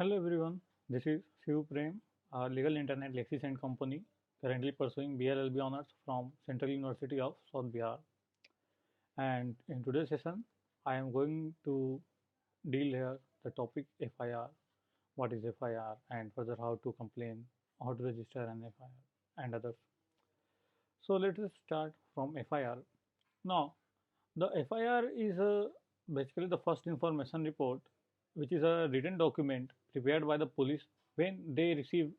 Hello everyone, this is Shiv Prem, a legal internet Lexis and company, currently pursuing BLLB honors from Central University of South Bihar. And in today's session, I am going to deal here the topic FIR, what is FIR, and further how to complain, how to register an FIR, and others. So let us start from FIR. Now, the FIR is basically the first information report, which is a written document prepared by the police when they receive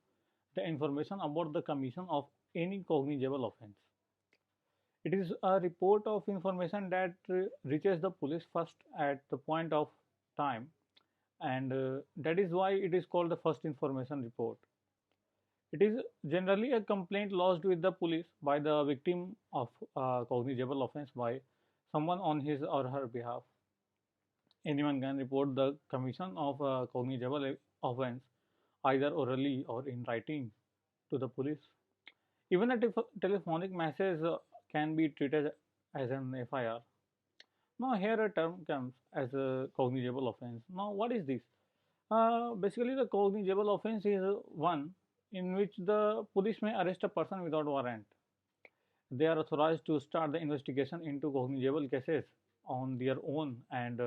the information about the commission of any cognizable offense. It is a report of information that reaches the police first at the point of time, and that is why it is called the first information report. It is generally a complaint lodged with the police by the victim of a cognizable offense by someone on his or her behalf. Anyone can report the commission of a cognizable offense either orally or in writing to the police. Even a telephonic message can be treated as an FIR. Now, here a term comes as a cognizable offense. Now, what is this? Basically, the cognizable offense is one in which the police may arrest a person without warrant. They are authorized to start the investigation into cognizable cases on their own and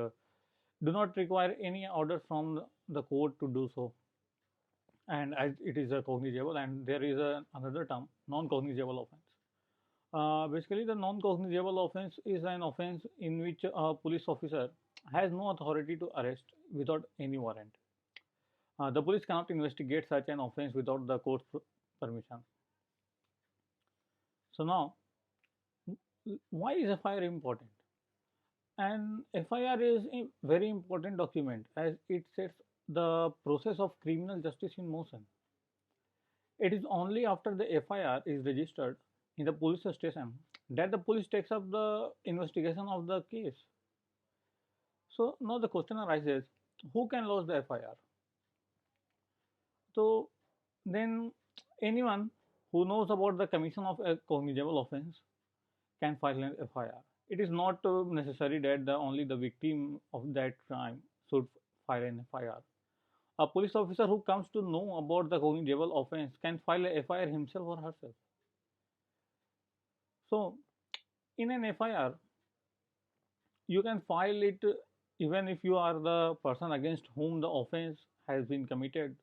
do not require any order from the court to do so. And as it is a cognizable, and there is another term, non-cognizable offense. Basically, the non-cognizable offense is an offense in which a police officer has no authority to arrest without any warrant. The police cannot investigate such an offense without the court's permission. So now, why is FIR important? And FIR is a very important document as it sets the process of criminal justice in motion. It is only after the FIR is registered in the police station that the police takes up the investigation of the case. So now the question arises, who can lodge the FIR? So then anyone who knows about the commission of a cognizable offense can file an FIR. It is not necessary that only the victim of that crime should file an FIR. A police officer who comes to know about the cognizable offense can file a FIR himself or herself. So, in an FIR, you can file it even if you are the person against whom the offense has been committed,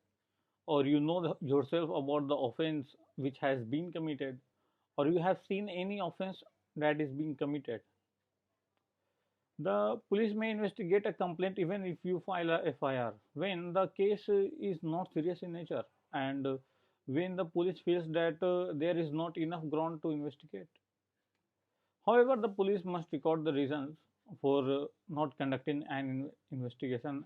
or you know yourself about the offense which has been committed, or you have seen any offense that is being committed. The police may investigate a complaint even if you file a FIR when the case is not serious in nature and when the police feels that there is not enough ground to investigate. However, the police must record the reasons for not conducting an investigation,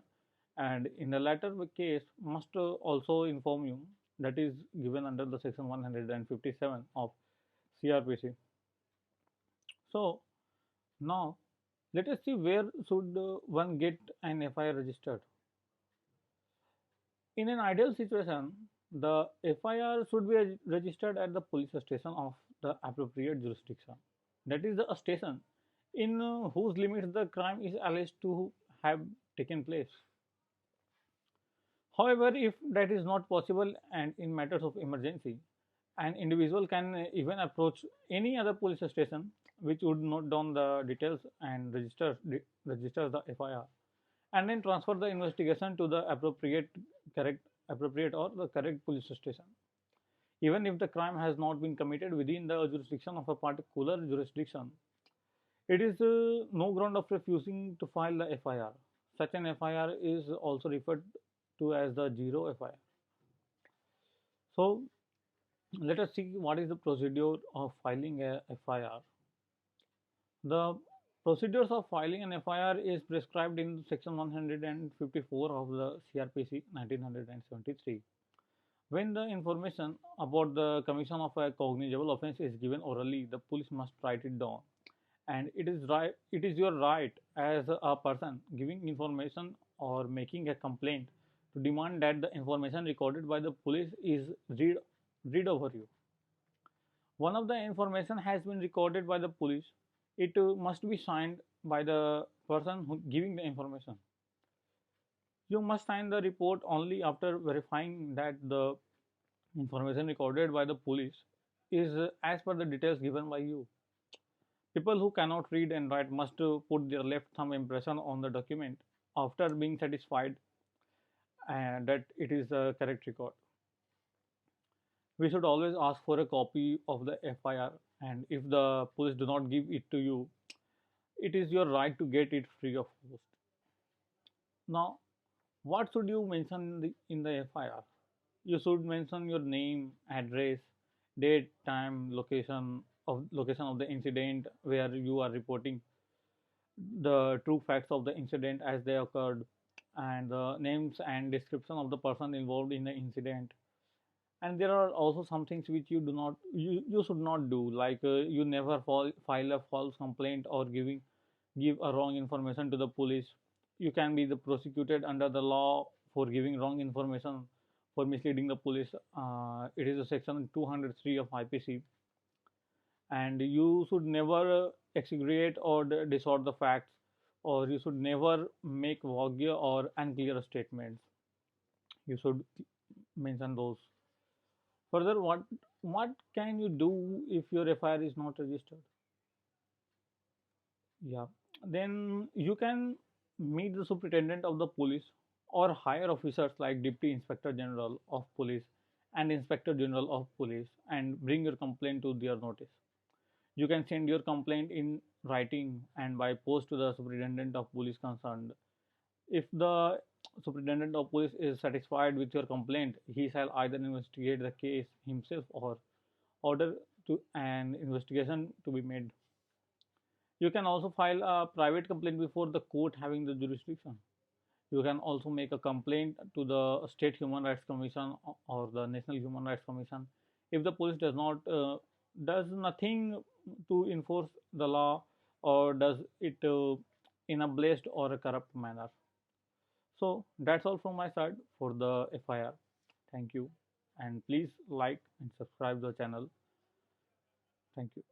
and in the latter case must also inform you, that is given under the section 157 of CRPC. So now let us see where should one get an FIR registered. In an ideal situation, the FIR should be registered at the police station of the appropriate jurisdiction. That is the station in whose limits the crime is alleged to have taken place. However, if that is not possible and in matters of emergency, an individual can even approach any other police station which would note down the details and register the FIR, and then transfer the investigation to the appropriate or the correct police station. Even if the crime has not been committed within the jurisdiction of a particular jurisdiction, it is no ground of refusing to file the FIR. Such an FIR is also referred to as the zero FIR. So let us see what is the procedure of filing a FIR. The procedures of filing an FIR is prescribed in section 154 of the CRPC 1973. When the information about the commission of a cognizable offense is given orally, the police must write it down. And it is your right as a person giving information or making a complaint to demand that the information recorded by the police is read over you. One of the information has been recorded by the police, it must be signed by the person who giving the information. You must sign the report only after verifying that the information recorded by the police is as per the details given by you. People who cannot read and write must put their left thumb impression on the document after being satisfied that it is a correct record. We should always ask for a copy of the FIR, and if the police do not give it to you, it is your right to get it free of cost. Now, what should you mention in the FIR? You should mention your name, address, date, time, location of the incident where you are reporting, the true facts of the incident as they occurred, and the names and description of the person involved in the incident. And there are also some things which you should not do, like you never file a false complaint or give a wrong information to the police. You can be the prosecuted under the law for giving wrong information, for misleading the police. It is a section 203 of IPC. And you should never exaggerate or distort the facts, or you should never make vague or unclear statements. You should mention those. Further, what can you do if your FIR is not registered? Yeah, then you can meet the superintendent of the police or higher officers like Deputy Inspector General of Police and Inspector General of Police and bring your complaint to their notice. You can send your complaint in writing and by post to the superintendent of police concerned. If the superintendent of police is satisfied with your complaint, he shall either investigate the case himself or order to an investigation to be made. You can also file a private complaint before the court having the jurisdiction. You can also make a complaint to the State Human Rights Commission or the National Human Rights Commission if the police does nothing to enforce the law, or does it in a blessed or a corrupt manner. So that's all from my side for the FIR. Thank you, and please like and subscribe the channel. Thank you.